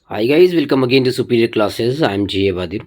Hi guys, welcome again to Superior Classes. I am G.A. Badir.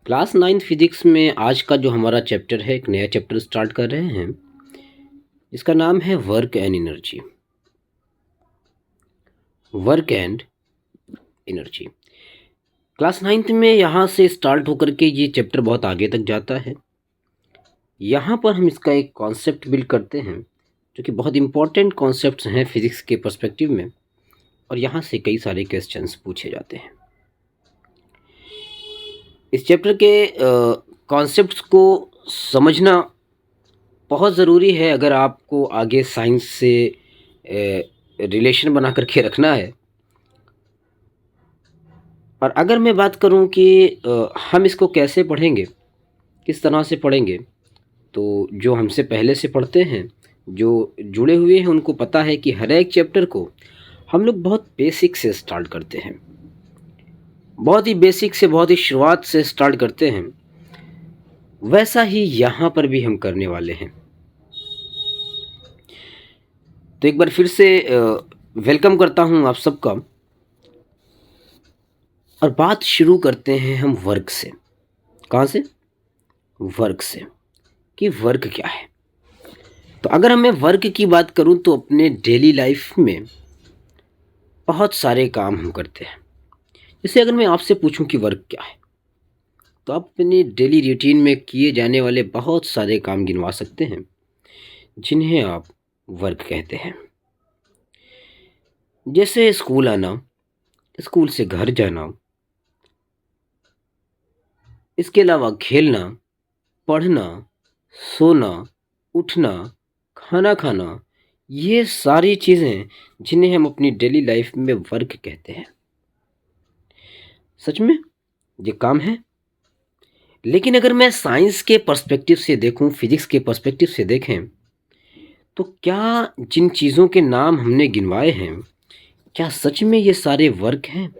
Class 9 physics में आज का जो हमारा चैप्टर है, एक नया चैप्टर स्टार्ट कर रहे हैं जिसका नाम है work and energy. Work and energy class 9th में यहाँ से स्टार्ट होकर के ये चैप्टर बहुत आगे तक जाता है। यहाँ पर हम इसका एक कॉन्सेप्ट बिल्ड करते हैं जो कि बहुत इम्पॉर्टेंट कॉन्सेप्ट्स हैं फिजिक्स के पर्सपेक्टिव में, और यहाँ से कई सारे क्वेश्चंस पूछे जाते हैं। इस चैप्टर के कॉन्सेप्ट्स को समझना बहुत ज़रूरी है अगर आपको आगे साइंस से रिलेशन बना करके रखना है। और अगर मैं बात करूं कि हम इसको कैसे पढ़ेंगे, किस तरह से पढ़ेंगे, तो जो हमसे पहले से पढ़ते हैं, जो जुड़े हुए हैं, उनको पता है कि हर एक चैप्टर को हम लोग बहुत बेसिक से स्टार्ट करते हैं, बहुत ही बेसिक से, बहुत ही शुरुआत से स्टार्ट करते हैं। वैसा ही यहाँ पर भी हम करने वाले हैं। तो एक बार फिर से वेलकम करता हूँ आप सबका, और बात शुरू करते हैं हम वर्क से। कहाँ से? वर्क से, कि वर्क क्या है। तो अगर मैं वर्क की बात करूँ तो अपने डेली लाइफ में बहुत सारे काम हम करते हैं। जैसे अगर मैं आपसे पूछूं कि वर्क क्या है, तो आप अपनी डेली रूटीन में किए जाने वाले बहुत सारे काम गिनवा सकते हैं जिन्हें आप वर्क कहते हैं। जैसे स्कूल आना, स्कूल से घर जाना, इसके अलावा खेलना, पढ़ना, सोना, उठना, खाना खाना, ये सारी चीज़ें जिन्हें हम अपनी डेली लाइफ में वर्क कहते हैं। सच में ये काम है। लेकिन अगर मैं साइंस के पर्सपेक्टिव से देखूं, फिजिक्स के पर्सपेक्टिव से देखें, तो क्या जिन चीज़ों के नाम हमने गिनवाए हैं, क्या सच में ये सारे वर्क हैं?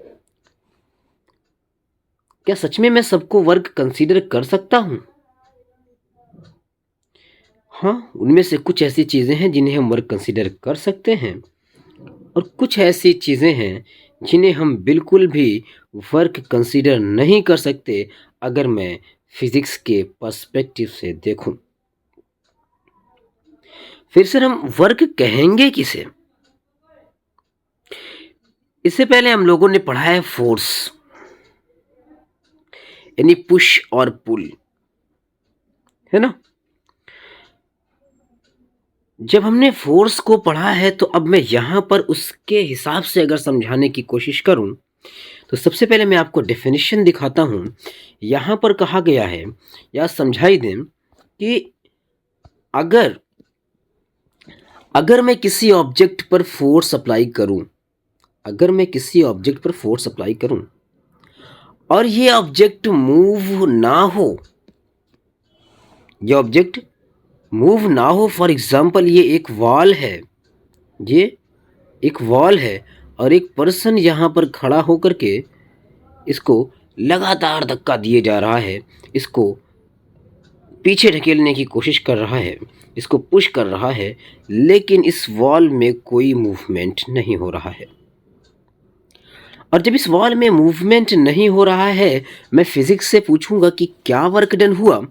क्या सच में मैं सबको वर्क कंसीडर कर सकता हूँ? हाँ, उनमें से कुछ ऐसी चीज़ें हैं जिन्हें हम वर्क कंसीडर कर सकते हैं, और कुछ ऐसी चीज़ें हैं जिन्हें हम बिल्कुल भी वर्क कंसीडर नहीं कर सकते अगर मैं फिजिक्स के पर्सपेक्टिव से देखूं। फिर से हम वर्क कहेंगे किसे? इससे पहले हम लोगों ने पढ़ा है फोर्स, यानी पुश और पुल, है ना। जब हमने फोर्स को पढ़ा है तो अब मैं यहाँ पर उसके हिसाब से अगर समझाने की कोशिश करूँ, तो सबसे पहले मैं आपको डेफिनेशन दिखाता हूँ। यहाँ पर कहा गया है, या समझाई दें कि अगर अगर मैं किसी ऑब्जेक्ट पर फोर्स अप्लाई करूँ, अगर मैं किसी ऑब्जेक्ट पर फोर्स अप्लाई करूँ और ये ऑब्जेक्ट मूव ना हो, ये ऑब्जेक्ट मूव ना हो, फॉर एग्जाम्पल ये एक वॉल है, ये एक वॉल है, और एक पर्सन यहाँ पर खड़ा होकर के इसको लगातार धक्का दिए जा रहा है, इसको पीछे ढकेलने की कोशिश कर रहा है, इसको पुश कर रहा है, लेकिन इस वॉल में कोई मूवमेंट नहीं हो रहा है। और जब इस वॉल में मूवमेंट नहीं हो रहा है, मैं फिजिक्स से पूछूंगा कि क्या वर्क डन हुआ।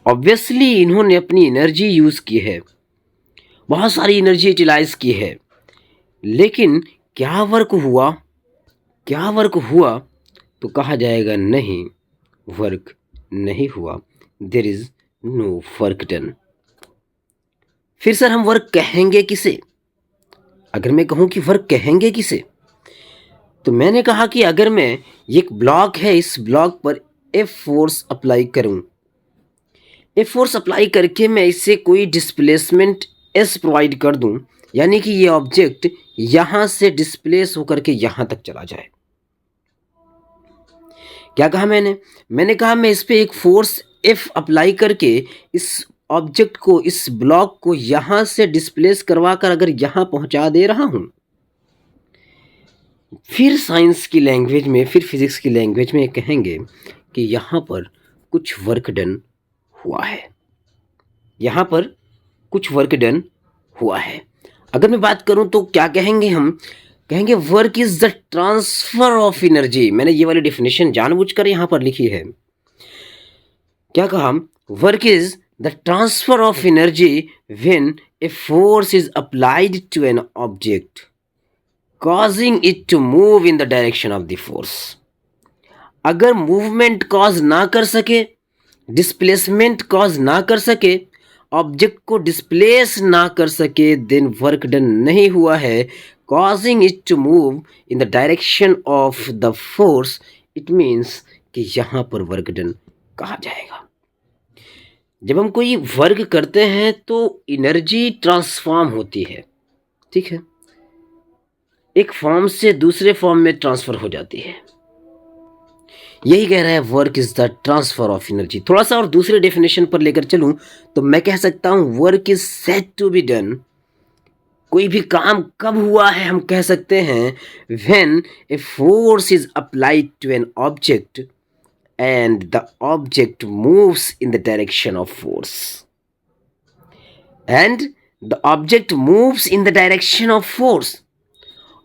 ऑब्वियसली इन्होंने अपनी एनर्जी यूज़ की है, बहुत सारी एनर्जी यूटिलाइज की है, लेकिन क्या वर्क हुआ? क्या वर्क हुआ? तो कहा जाएगा नहीं, वर्क नहीं हुआ, there is no work done. फिर सर हम वर्क कहेंगे किसे? अगर मैं कहूं कि वर्क कहेंगे किसे, तो मैंने कहा कि अगर मैं एक ब्लॉक है, इस ब्लॉक पर एफ फोर्स अप्लाई करूं, एफ फोर्स अप्लाई करके मैं इससे कोई डिस्प्लेसमेंट एस प्रोवाइड कर दूं, यानी कि ये ऑब्जेक्ट यहां से डिस्प्लेस होकर के यहां तक चला जाए। क्या कहा मैंने कहा मैं इस पे एक फोर्स एफ अप्लाई करके इस ऑब्जेक्ट को, इस ब्लॉक को यहां से डिस्प्लेस करवा कर अगर यहां पहुंचा दे रहा हूं, फिर साइंस की लैंग्वेज में, फिर फिजिक्स की लैंग्वेज में कहेंगे कि यहाँ पर कुछ वर्क डन हुआ है, यहाँ पर कुछ वर्क डन हुआ है। अगर मैं बात करूँ तो क्या कहेंगे हम? कहेंगे work is the transfer of energy. मैंने ये वाली डेफिनेशन जानबूझकर यहाँ पर लिखी है। क्या कहा? Work is the transfer of energy when a force is applied to an object causing it to move in the direction of the force. अगर मूवमेंट कॉज ना कर सके, डिस्प्लेसमेंट कॉज ना कर सके, ऑब्जेक्ट को डिस्प्लेस ना कर सके, देन वर्क डन नहीं हुआ है। Causing it to move in the direction of the force, it means कि यहाँ पर वर्क डन कहा जाएगा। जब हम कोई वर्क करते हैं तो एनर्जी ट्रांसफॉर्म होती है, ठीक है, एक फॉर्म से दूसरे फॉर्म में ट्रांसफर हो जाती है। यही कह रहा है work is the transfer of energy. थोड़ा सा और दूसरे डेफिनेशन पर लेकर चलूं तो मैं कह सकता हूं work is said to be done. कोई भी काम कब हुआ है हम कह सकते हैं when a force is applied to an object and the object moves in the direction of force. And the object moves in the direction of force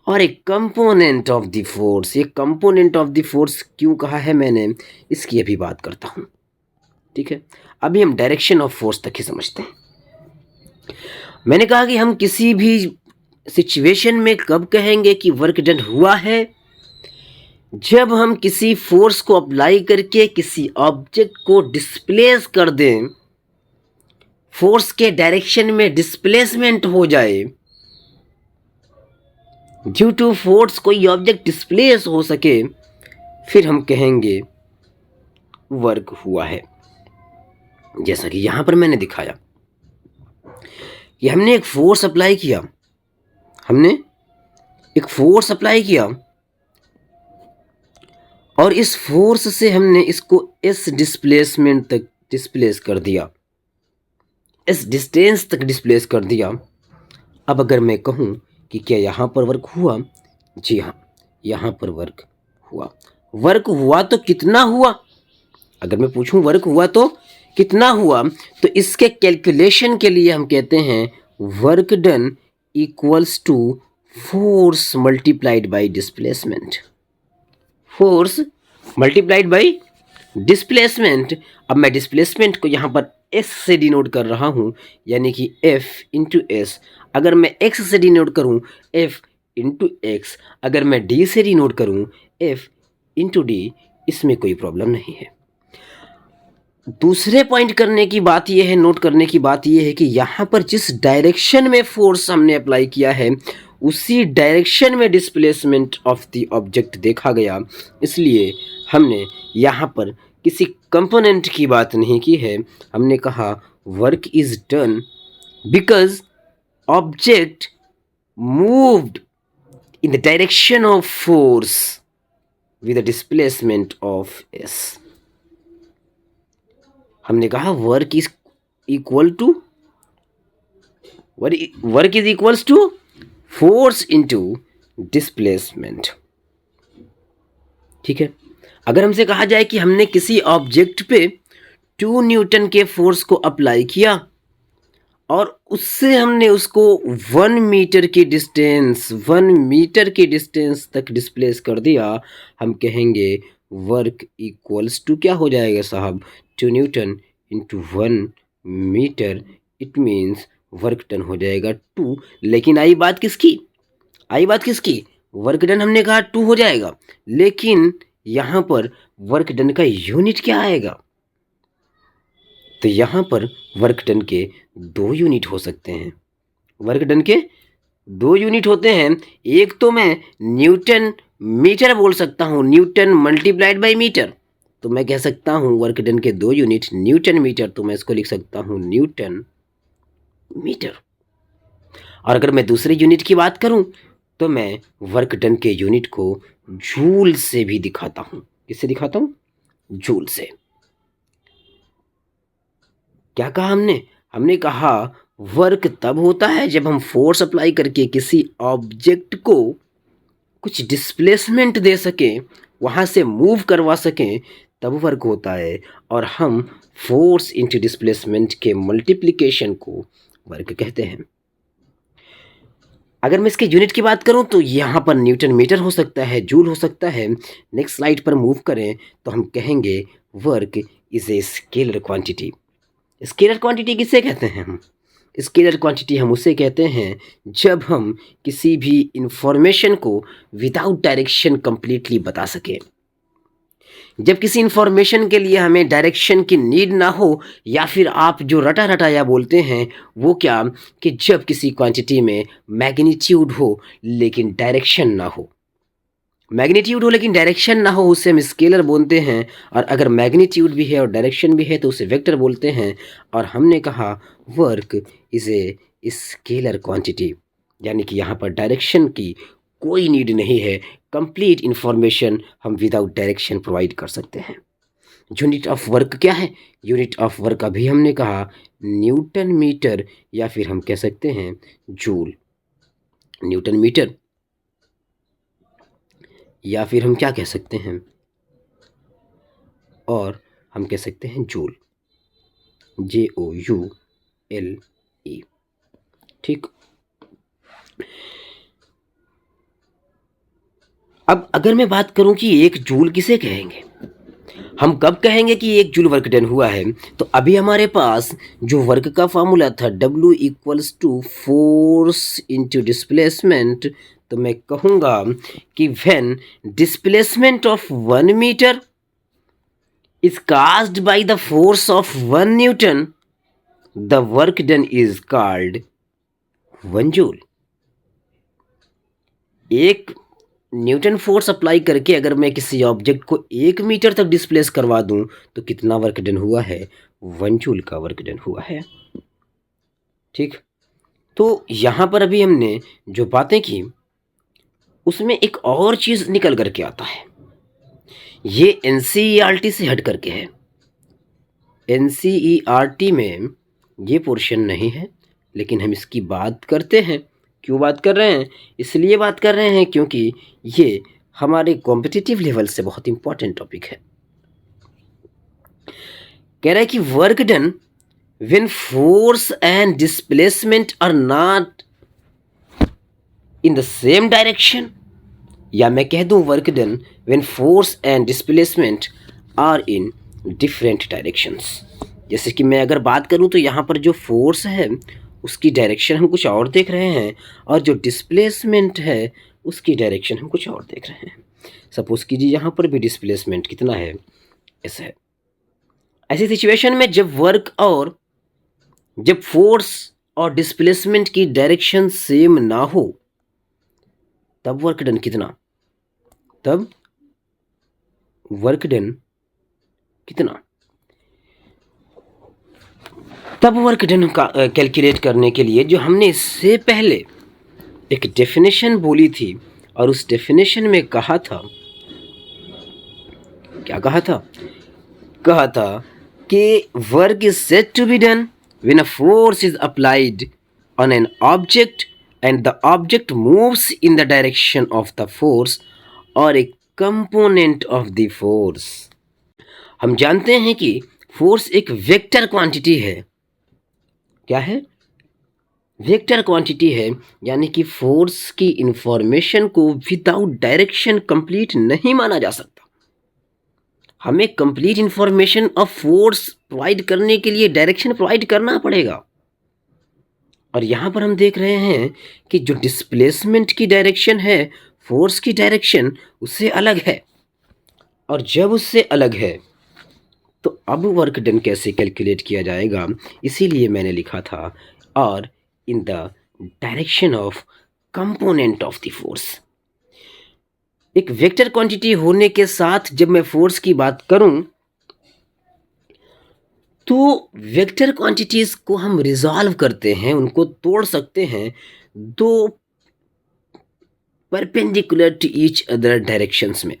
और एक कंपोनेंट ऑफ द फोर्स। ये कंपोनेंट ऑफ द फोर्स क्यों कहा है मैंने, इसकी अभी बात करता हूं, ठीक है। अभी हम डायरेक्शन ऑफ फोर्स तक ही समझते हैं। मैंने कहा कि हम किसी भी सिचुएशन में कब कहेंगे कि वर्क डन हुआ है, जब हम किसी फोर्स को अप्लाई करके किसी ऑब्जेक्ट को डिस्प्लेस कर दें, फोर्स के डायरेक्शन में डिस्प्लेसमेंट हो जाए, ड्यू टू फोर्स कोई ऑब्जेक्ट डिस्प्लेस हो सके, फिर हम कहेंगे वर्क हुआ है। जैसा कि यहां पर मैंने दिखाया कि हमने एक फोर्स अप्लाई किया, और इस फोर्स से हमने इसको इस डिस्प्लेसमेंट तक डिस्प्लेस कर दिया, इस डिस्टेंस तक डिस्प्लेस कर दिया। अब अगर मैं कहूं कि क्या यहाँ पर वर्क हुआ, जी हाँ, यहाँ पर वर्क हुआ। वर्क हुआ तो कितना हुआ, अगर मैं पूछूं वर्क हुआ तो कितना हुआ, तो इसके कैलकुलेशन के लिए हम कहते हैं work done equals to force multiplied by displacement. Force multiplied by displacement. अब मैं डिस्प्लेसमेंट को यहाँ पर एस से डिनोट कर रहा हूँ, यानी कि एफ इंटू एस। अगर मैं एक्स से डिनोट करूँ एफ इंटू एक्स, अगर मैं डी से डिनोट करूँ एफ इंटू डी, इसमें कोई प्रॉब्लम नहीं है। दूसरे पॉइंट करने की बात यह है, नोट करने की बात यह है कि यहाँ पर जिस डायरेक्शन में फोर्स हमने अप्लाई किया है उसी डायरेक्शन में डिस्प्लेसमेंट ऑफ द ऑब्जेक्ट देखा गया, इसलिए हमने यहाँ पर किसी कंपोनेंट की बात नहीं की है। हमने कहा work is done because object moved in the direction of force with the displacement of S. हमने कहा work is equal to force into displacement, ठीक है। अगर हमसे कहा जाए कि हमने किसी ऑब्जेक्ट पे 2 न्यूटन के फोर्स को अप्लाई किया और उससे हमने उसको 1 मीटर की डिस्टेंस तक डिस्प्लेस कर दिया, हम कहेंगे वर्क इक्वल्स टू क्या हो जाएगा साहब, 2 newton into 1 metre. It means work done हो जाएगा 2। लेकिन आई बात किसकी, वर्क डन हमने कहा 2 हो जाएगा, लेकिन यहाँ पर वर्क डन का यूनिट क्या आएगा, तो यहाँ पर वर्क डन के 2 यूनिट हो सकते हैं। वर्क डन के 2 यूनिट होते हैं। एक तो मैं न्यूटन मीटर बोल सकता हूँ, न्यूटन मल्टीप्लाइड बाय मीटर, तो मैं कह सकता हूँ वर्क डन के 2 यूनिट न्यूटन मीटर, तो मैं इसको लिख सकता हूँ न्यूटन मीटर। और अगर मैं दूसरे यूनिट की बात करूं तो मैं वर्क डन के यूनिट को जूल से भी दिखाता हूं। किससे दिखाता हूं, जूल से। क्या कहा हमने कहा वर्क तब होता है जब हम फोर्स अप्लाई करके किसी ऑब्जेक्ट को कुछ डिस्प्लेसमेंट दे सकें, वहां से मूव करवा सकें, तब वर्क होता है। और हम फोर्स इंटू डिस्प्लेसमेंट के मल्टीप्लिकेशन को वर्क कहते हैं। अगर मैं इसके यूनिट की बात करूँ तो यहाँ पर न्यूटन मीटर हो सकता है, जूल हो सकता है। नेक्स्ट स्लाइड पर मूव करें तो हम कहेंगे work is a scalar quantity. Scalar quantity किसे कहते हैं हम? स्केलर क्वांटिटी हम उसे कहते हैं जब हम किसी भी इंफॉर्मेशन को विदाउट डायरेक्शन कंप्लीटली बता सकें। जब किसी इंफॉर्मेशन के लिए हमें डायरेक्शन की नीड ना हो, या फिर आप जो रटा रटाया बोलते हैं वो क्या, कि जब किसी क्वांटिटी में मैग्नीट्यूड हो लेकिन डायरेक्शन ना हो। मैग्नीट्यूड हो लेकिन डायरेक्शन ना हो उसे हम स्केलर बोलते हैं, और अगर मैग्नीट्यूड भी है और डायरेक्शन भी है तो उसे वेक्टर बोलते हैं। और हमने कहा work is a scalar quantity, यानी कि यहाँ पर डायरेक्शन की कोई नीड नहीं है, कंप्लीट इंफॉर्मेशन हम विदाउट डायरेक्शन प्रोवाइड कर सकते हैं। यूनिट ऑफ वर्क क्या है? यूनिट ऑफ वर्क अभी हमने कहा न्यूटन मीटर, या फिर हम कह सकते हैं जूल। न्यूटन मीटर, या फिर हम क्या कह सकते हैं, और हम कह सकते हैं जूल, JOULE। ठीक। अब अगर मैं बात करूं कि एक जूल किसे कहेंगे, हम कब कहेंगे कि एक जूल वर्क डन हुआ है, तो अभी हमारे पास जो वर्क का फॉर्मूला था W equals to force into displacement, तो मैं कहूँगा कि when displacement of 1 metre is caused by the force of 1 Newton, the work done is called 1 joule। एक न्यूटन फोर्स अप्लाई करके अगर मैं किसी ऑब्जेक्ट को 1 मीटर तक डिस्प्लेस करवा दूं तो कितना वर्क डन हुआ है? 1 जूल का वर्क डन हुआ है। ठीक। तो यहाँ पर अभी हमने जो बातें की उसमें एक और चीज़ निकल करके आता है, ये NCERT से हट करके है। NCERT में ये पोर्शन नहीं है, लेकिन हम इसकी बात करते हैं। क्यों बात कर रहे हैं? इसलिए बात कर रहे हैं क्योंकि ये हमारे कॉम्पिटिटिव लेवल से बहुत इंपॉर्टेंट टॉपिक है। कह रहा है कि work done when force and displacement are not in the same direction, या मैं कह दूं work done when force and displacement are in different directions. जैसे कि मैं अगर बात करूं तो यहाँ पर जो फोर्स है उसकी डायरेक्शन हम कुछ और देख रहे हैं, और जो डिस्प्लेसमेंट है उसकी डायरेक्शन हम कुछ और देख रहे हैं। सपोज कीजिए यहाँ पर भी डिस्प्लेसमेंट कितना है, ऐसा है। ऐसी सिचुएशन में जब फोर्स और डिस्प्लेसमेंट की डायरेक्शन सेम ना हो तब वर्क डन कितना? तब वर्क डन कितना? तब वर्क डन का कैलकुलेट करने के लिए जो हमने इससे पहले एक डेफिनेशन बोली थी, और उस डेफिनेशन में कहा था, क्या कहा था? कहा था कि work is said to be done when a force is applied on an object and the object moves in the direction of the force और a component of the force. हम जानते हैं कि फोर्स एक वेक्टर क्वांटिटी है। क्या है? Vector quantity है, यानी कि फोर्स की इंफॉर्मेशन को विदाउट डायरेक्शन कंप्लीट नहीं माना जा सकता। हमें complete information of force provide करने के लिए डायरेक्शन प्रोवाइड करना पड़ेगा। और यहाँ पर हम देख रहे हैं कि जो डिस्प्लेसमेंट की डायरेक्शन है, फोर्स की डायरेक्शन उससे अलग है, और जब उससे अलग है तो अब वर्क डन कैसे कैलकुलेट किया जाएगा? इसीलिए मैंने लिखा था और इन the direction of component of the force. एक वेक्टर क्वांटिटी होने के साथ जब मैं फोर्स की बात करूं तो वेक्टर क्वांटिटीज को हम रिजॉल्व करते हैं, उनको तोड़ सकते हैं दो perpendicular to each other directions में।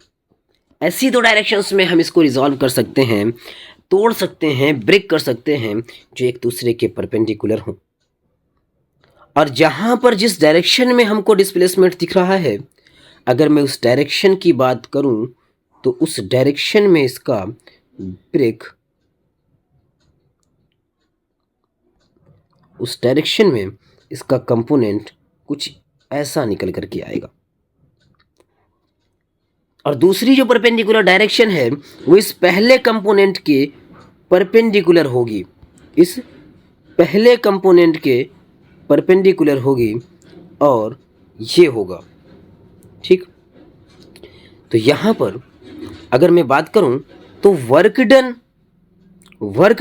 ऐसी दो डायरेक्शंस में हम इसको रिजॉल्व कर सकते हैं, तोड़ सकते हैं, ब्रेक कर सकते हैं, जो एक दूसरे के परपेंडिकुलर हों। और जहां पर जिस डायरेक्शन में हमको डिस्प्लेसमेंट दिख रहा है, अगर मैं उस डायरेक्शन की बात करूं तो उस डायरेक्शन में इसका ब्रेक, उस डायरेक्शन में इसका कंपोनेंट कुछ ऐसा निकल कर के आएगा। और दूसरी जो परपेंडिकुलर डायरेक्शन है वो इस पहले कंपोनेंट के परपेंडिकुलर होगी, इस पहले कंपोनेंट के परपेंडिकुलर होगी और ये होगा, ठीक। तो यहाँ पर अगर मैं बात करूँ तो वर्क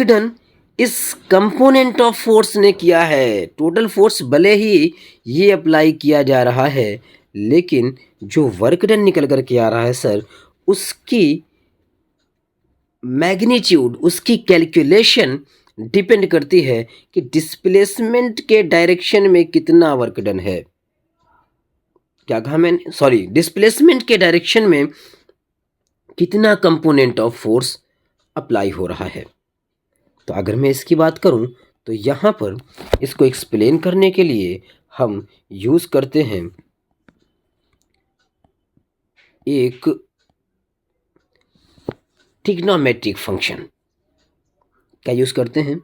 डन इस कंपोनेंट ऑफ फोर्स ने किया है। टोटल फोर्स भले ही ये अप्लाई किया जा रहा है, लेकिन जो वर्क डन निकल कर के आ रहा है सर, उसकी मैग्नीट्यूड, उसकी कैलकुलेशन डिपेंड करती है कि डिस्प्लेसमेंट के डायरेक्शन में कितना वर्क डन है। क्या कहा मैंने, सॉरी, डिस्प्लेसमेंट के डायरेक्शन में कितना कंपोनेंट ऑफ फोर्स अप्लाई हो रहा है। तो अगर मैं इसकी बात करूं तो यहाँ पर इसको एक्सप्लेन करने के लिए हम यूज़ करते हैं एक ट्रिग्नोमेट्रिक फंक्शन। क्या यूज़ करते हैं?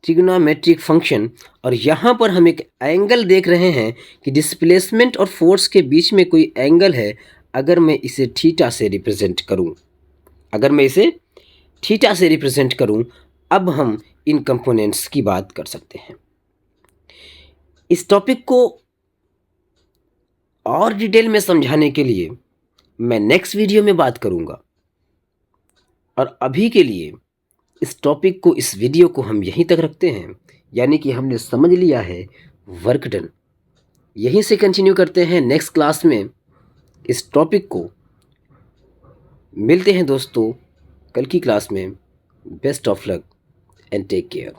Trigonometric function. और यहाँ पर हम एक एंगल देख रहे हैं कि डिस्प्लेसमेंट और फोर्स के बीच में कोई एंगल है। अगर मैं इसे थीटा से रिप्रेजेंट करूँ, अगर मैं इसे थीटा से रिप्रेजेंट करूँ, अब हम इन कंपोनेंट्स की बात कर सकते हैं। इस टॉपिक को और डिटेल में समझाने के लिए मैं नेक्स्ट वीडियो में बात करूँगा। और अभी के लिए इस टॉपिक को, इस वीडियो को हम यहीं तक रखते हैं, यानी कि हमने समझ लिया है वर्क डन। यहीं से कंटिन्यू करते हैं नेक्स्ट क्लास में इस टॉपिक को। मिलते हैं दोस्तों कल की क्लास में। Best of luck and take care.